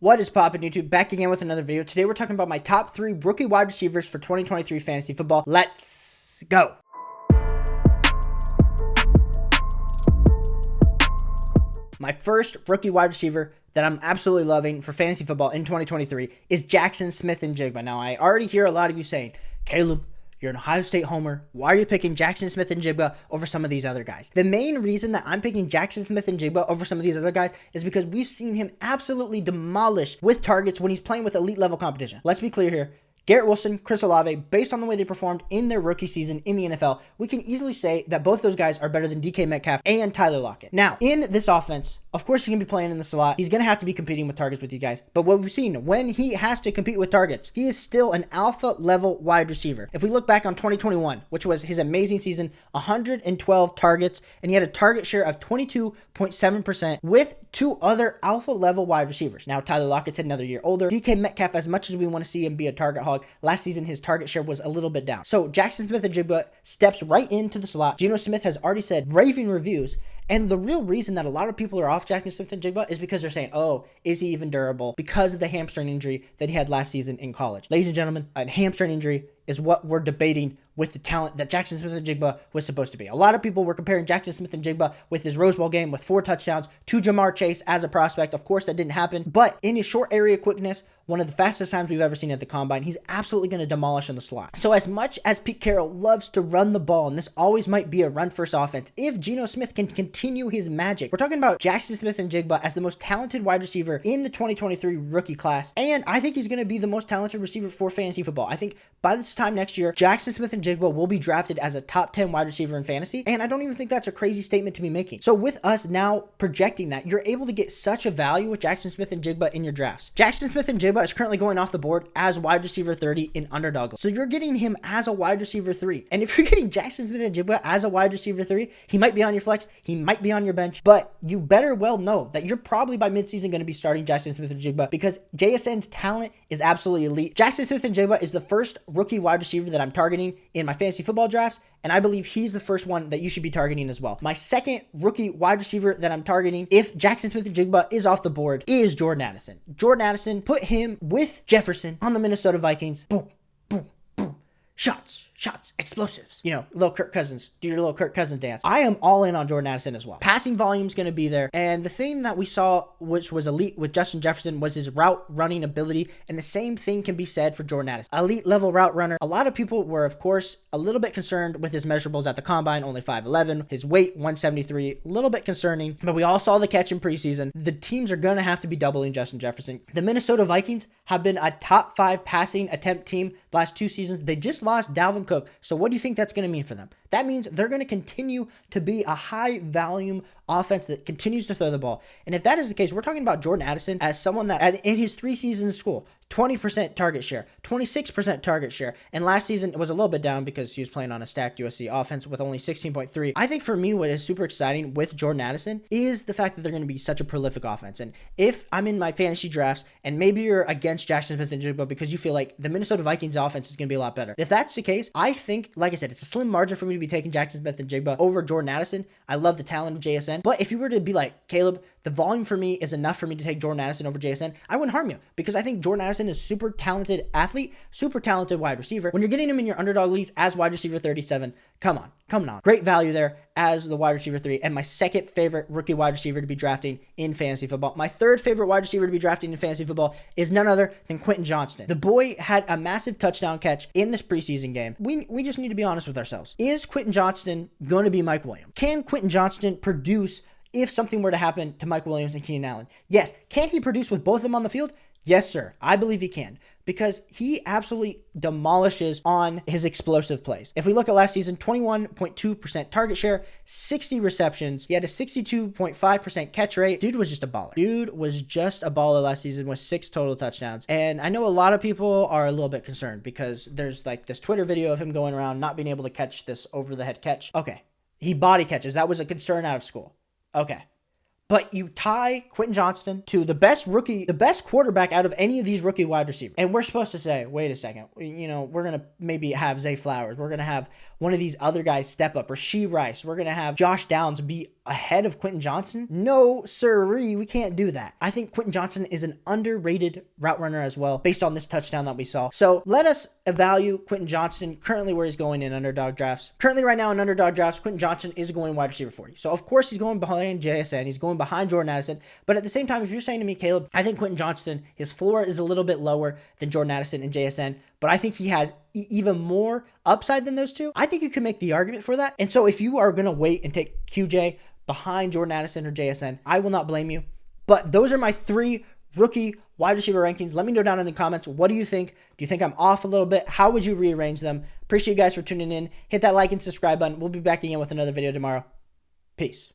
What is poppin' YouTube? Back again with another video. Today we're talking about my top 3 rookie wide receivers for 2023 fantasy football. Let's go. My first rookie wide receiver that I'm absolutely loving for fantasy football in 2023 is Jaxon Smith-Njigba. Now, I already hear a lot of you saying, Caleb, you're an Ohio State homer. Why are you picking Jaxon Smith-Njigba over some of these other guys? The main reason that I'm picking Jaxon Smith-Njigba over some of these other guys is because we've seen him absolutely demolished with targets when he's playing with elite level competition. Let's be clear here. Garrett Wilson, Chris Olave, based on the way they performed in their rookie season in the NFL, we can easily say that both those guys are better than DK Metcalf and Tyler Lockett. Now, in this offense, of course, he's going to be playing in the slot. He's going to have to be competing with targets with these guys. But what we've seen, when he has to compete with targets, he is still an alpha level wide receiver. If we look back on 2021, which was his amazing season, 112 targets, and he had a target share of 22.7% with 2 other alpha level wide receivers. Now, Tyler Lockett's another year older. DK Metcalf, as much as we want to see him be a target hog, last season his target share was a little bit down. So Jaxon Smith-Njigba steps right into the slot. Geno Smith has already said raving reviews. And the real reason that a lot of people are off Jaxon Smith-Njigba is because they're saying, oh, is he even durable? Because of the hamstring injury that he had last season in college. Ladies and gentlemen, a hamstring injury is what we're debating with the talent that Jaxon Smith-Njigba was supposed to be. A lot of people were comparing Jaxon Smith-Njigba with his Rose Bowl game with 4 touchdowns to Jamar Chase as a prospect. Of course, that didn't happen. But in his short area quickness, one of the fastest times we've ever seen at the combine, he's absolutely going to demolish in the slot. So as much as Pete Carroll loves to run the ball, and this always might be a run-first offense, if Geno Smith can continue his magic, we're talking about Jaxon Smith-Njigba as the most talented wide receiver in the 2023 rookie class. And I think he's going to be the most talented receiver for fantasy football. I think by this time next year, Jaxon Smith-Njigba will be drafted as a top 10 wide receiver in fantasy. And I don't even think that's a crazy statement to be making. So with us now projecting that, you're able to get such a value with Jaxon Smith-Njigba in your drafts. Jaxon Smith-Njigba is currently going off the board as wide receiver 30 in underdog. So you're getting him as a wide receiver 3. And if you're getting Jaxon Smith-Njigba as a wide receiver 3, he might be on your flex, he might be on your bench, but you better well know that you're probably by midseason going to be starting Jaxon Smith-Njigba because JSN's talent is absolutely elite. Jaxon Smith-Njigba is the first rookie wide receiver that I'm targeting in my fantasy football drafts, and I believe he's the first one that you should be targeting as well. My second rookie wide receiver that I'm targeting, if Jaxon Smith-Njigba is off the board, is Jordan Addison. Jordan Addison, put him with Jefferson on the Minnesota Vikings. Boom, boom, boom. Shots, explosives. You know, little Kirk Cousins. Do your little Kirk Cousins dance. I am all in on Jordan Addison as well. Passing volume is going to be there. And the thing that we saw, which was elite with Justin Jefferson, was his route running ability. And the same thing can be said for Jordan Addison. Elite level route runner. A lot of people were, of course, a little bit concerned with his measurables at the combine, only 5'11". His weight, 173. A little bit concerning. But we all saw the catch in preseason. The teams are going to have to be doubling Justin Jefferson. The Minnesota Vikings have been a top 5 passing attempt team the last 2 seasons. They just lost Dalvin Cook. So what do you think that's going to mean for them? That means they're going to continue to be a high volume offense that continues to throw the ball. And if that is the case, we're talking about Jordan Addison as someone that in his 3 seasons of school, 20% target share, 26% target share. And last season it was a little bit down because he was playing on a stacked USC offense with only 16.3. I think for me, what is super exciting with Jordan Addison is the fact that they're going to be such a prolific offense. And if I'm in my fantasy drafts and maybe you're against Jaxon Smith-Njigba because you feel like the Minnesota Vikings offense is going to be a lot better. If that's the case, I think, like I said, it's a slim margin for me to be taking Jaxon Smith-Njigba over Jordan Addison. I love the talent of JSN. But if you were to be like, Caleb, the volume for me is enough for me to take Jordan Addison over JSN, I wouldn't harm you because I think Jordan Addison is super talented athlete, super talented wide receiver. When you're getting him in your underdog leagues as wide receiver 37, come on. Great value there as the wide receiver 3 and my second favorite rookie wide receiver to be drafting in fantasy football. My third favorite wide receiver to be drafting in fantasy football is none other than Quentin Johnston. The boy had a massive touchdown catch in this preseason game. We just need to be honest with ourselves. Is Quentin Johnston going to be Mike Williams? Can Quentin Johnston produce if something were to happen to Mike Williams and Keenan Allen? Yes. Can he produce with both of them on the field? Yes, sir. I believe he can because he absolutely demolishes on his explosive plays. If we look at last season, 21.2% target share, 60 receptions. He had a 62.5% catch rate. Dude was just a baller last season with 6 total touchdowns. And I know a lot of people are a little bit concerned because there's like this Twitter video of him going around not being able to catch this over the head catch. Okay. He body catches. That was a concern out of school. Okay. But you tie Quentin Johnston to the best quarterback out of any of these rookie wide receivers. And we're supposed to say, wait a second, we're going to maybe have Zay Flowers. We're going to have one of these other guys step up, or Rasheed Rice. We're going to have Josh Downs be ahead of Quentin Johnston? No, sirree, we can't do that. I think Quentin Johnston is an underrated route runner as well, based on this touchdown that we saw. So let us evaluate Quentin Johnston currently where he's going in underdog drafts. Currently right now in underdog drafts, Quentin Johnston is going wide receiver 40. So of course he's going behind JSN, he's going behind Jordan Addison, but at the same time, if you're saying to me, Caleb, I think Quentin Johnston, his floor is a little bit lower than Jordan Addison and JSN, but I think he has even more upside than those two. I think you can make the argument for that. And so if you are going to wait and take QJ behind Jordan Addison or JSN, I will not blame you. But those are my 3 rookie wide receiver rankings. Let me know down in the comments. What do you think? Do you think I'm off a little bit? How would you rearrange them? Appreciate you guys for tuning in. Hit that like and subscribe button. We'll be back again with another video tomorrow. Peace.